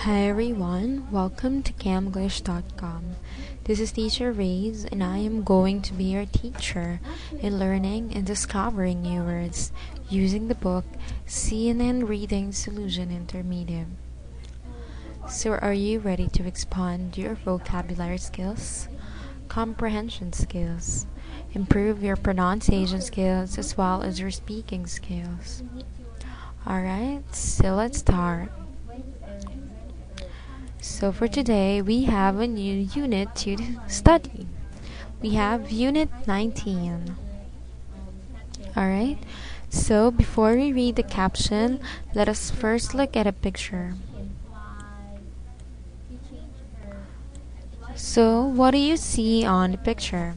Hi everyone, welcome to camglish.com. This is Teacher Ray's and I am going to be your teacher in learning and discovering new words using the book CNN Reading Solution Intermediate. So are you ready to expand your vocabulary skills, comprehension skills, improve your pronunciation skills as well as your speaking skills? Alright, so let's start. So for today, we have a new unit to study. We have Unit 19. Alright, so before we read the caption, let us first look at a picture. So what do you see on the picture?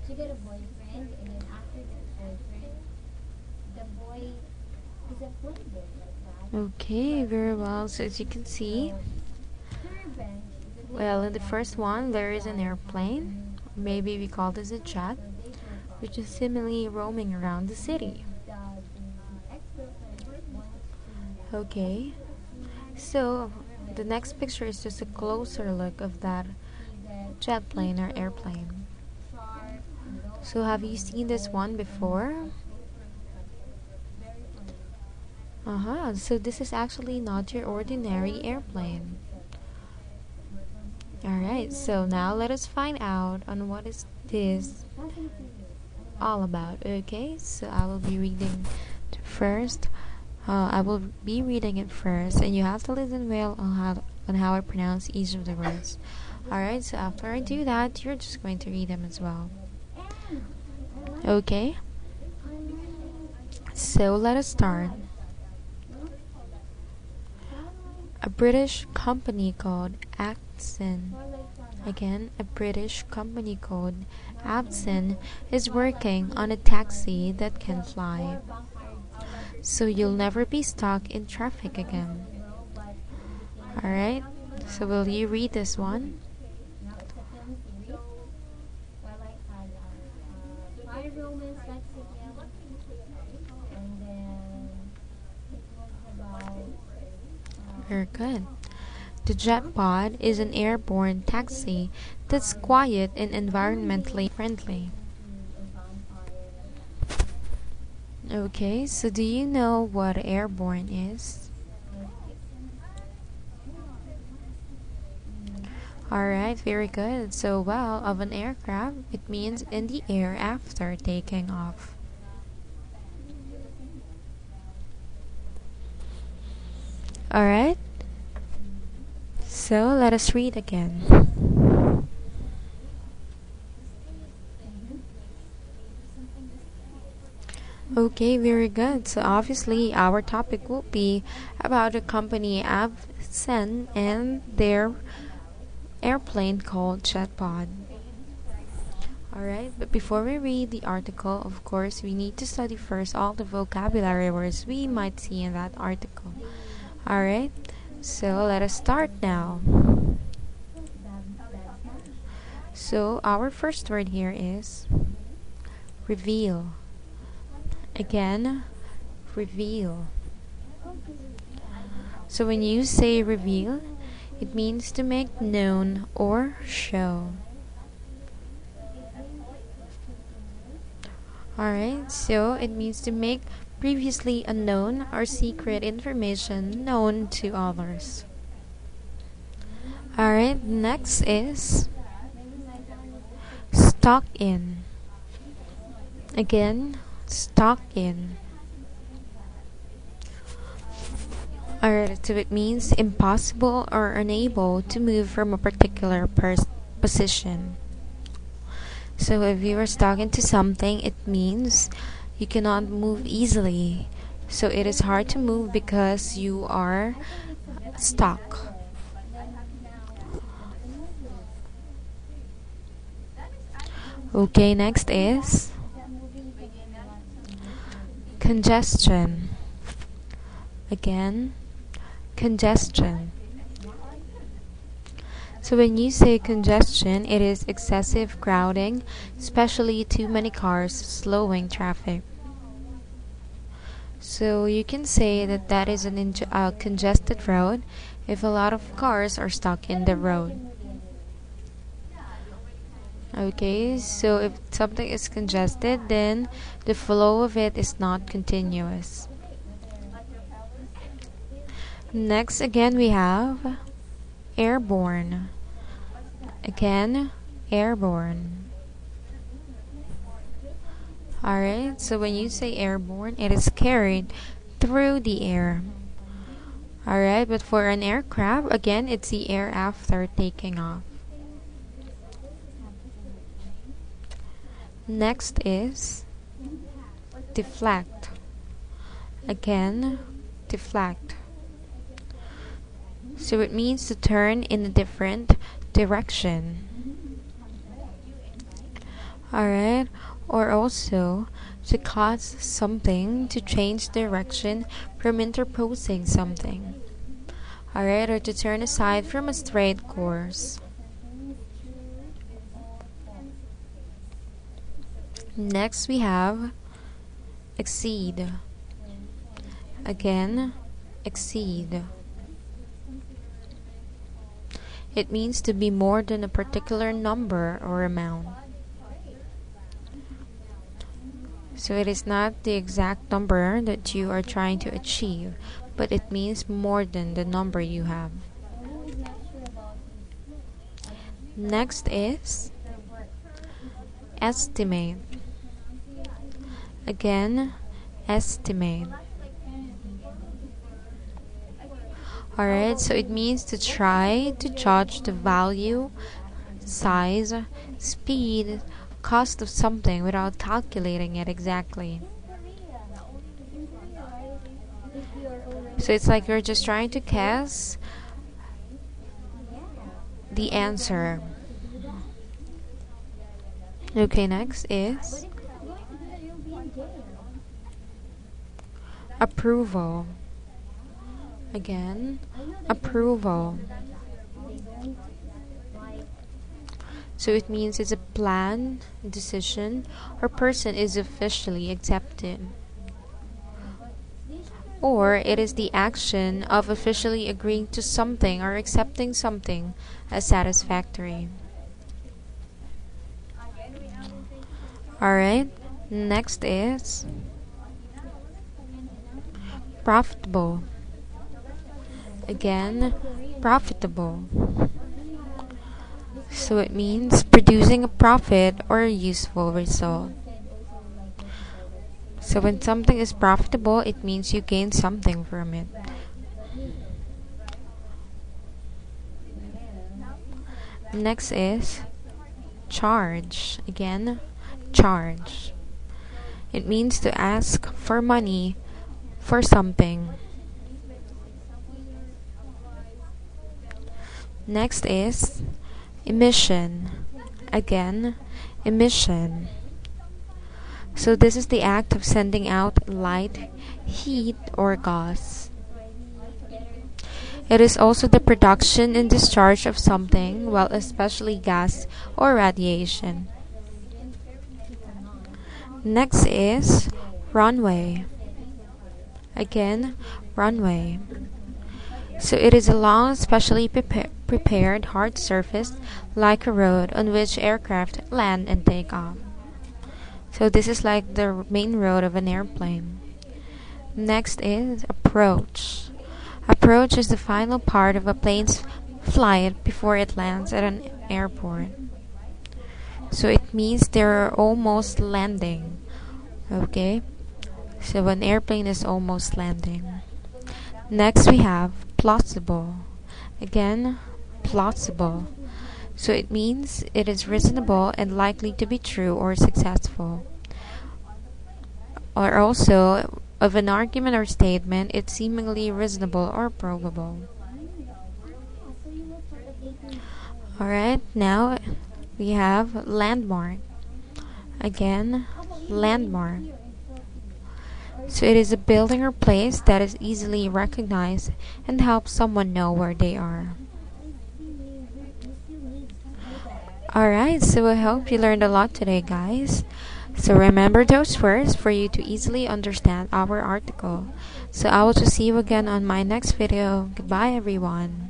She got a boyfriend, and then after that boyfriend, the boy is a playboy like that. Okay, very well. So as you can see, well, in the first one, there is an airplane. Maybe we call this a jet, which is seemingly roaming around the city. Okay, so the next picture is just a closer look of that jet plane or airplane. So have you seen this one before? So this is actually not your ordinary airplane. Alright, so now let us find out on what is this all about. Okay, so I will be reading first. I will be reading it first, and you have to listen well on how I pronounce each of the words. Alright, so after I do that, you're just going to read them as well. Okay, so let us start. A British company called Acton, again, a British company called Acton is working on a taxi that can fly, so you'll never be stuck in traffic again. Alright, so will you read this one? Very good. The JetPod is an airborne taxi that's quiet and environmentally friendly. Okay, so do you know what airborne is? Alright, very good. So, well, of an aircraft, it means in the air after taking off. Alright, so let us read again. Okay, very good. So obviously our topic will be about the company Avcen and their airplane called JetPod. Alright, but before we read the article, of course, we need to study first all the vocabulary words we might see in that article. Alright, so let us start now. So our first word here is reveal. Again, reveal. So when you say reveal, it means to make known or show. Alright, so it means to make previously unknown or secret information known to others. Alright, next is stock in. Again, stock in. Alright, so it means impossible or unable to move from a particular position. So if you are stuck into something, it means you cannot move easily. So it is hard to move because you are stuck. Okay, next is congestion. Again, congestion. So when you say congestion, it is excessive crowding, especially too many cars slowing traffic. So you can say that that is a congested road if a lot of cars are stuck in the road. Okay, so if something is congested, then the flow of it is not continuous. Next, again, we have airborne. Again, airborne. Alright, so when you say airborne, it is carried through the air. Alright, but for an aircraft, again, it's the air after taking off. Next is deflect. Again, deflect. So it means to turn in a different direction. Alright, or also to cause something to change direction from interposing something. Alright, or to turn aside from a straight course. Next we have exceed. Again, exceed. It means to be more than a particular number or amount. So it is not the exact number that you are trying to achieve, but it means more than the number you have. Next is estimate. Again, estimate. Alright, so it means to try to judge the value, size, speed, cost of something without calculating it exactly. So it's like you're just trying to guess the answer. Okay, next is approval. Again, approval. So it means it's a plan, decision, or person is officially accepted. Or it is the action of officially agreeing to something or accepting something as satisfactory. Alright, next is profitable. Again, profitable. So it means producing a profit or a useful result. So when something is profitable, it means you gain something from it. Next is charge. Again, charge. It means to ask for money for something. Next is emission. Again, emission. So this is the act of sending out light, heat, or gas. It is also the production and discharge of something, well, especially gas or radiation. Next is runway. Again, runway. So it is a long, specially prepared hard surface like a road on which aircraft land and take off. So this is like the main road of an airplane. Next is approach. Approach is the final part of a plane's flight before it lands at an airport. So it means they're almost landing. Okay? So an airplane is almost landing. Next we have plausible. Again, plausible. So it means it is reasonable and likely to be true or successful. Or also, of an argument or statement, it's seemingly reasonable or probable. Alright, now we have landmark. Again, landmark. So it is a building or place that is easily recognized and helps someone know where they are. Alright, so I hope you learned a lot today, guys. So remember those words for you to easily understand our article. So I will just see you again on my next video. Goodbye, everyone.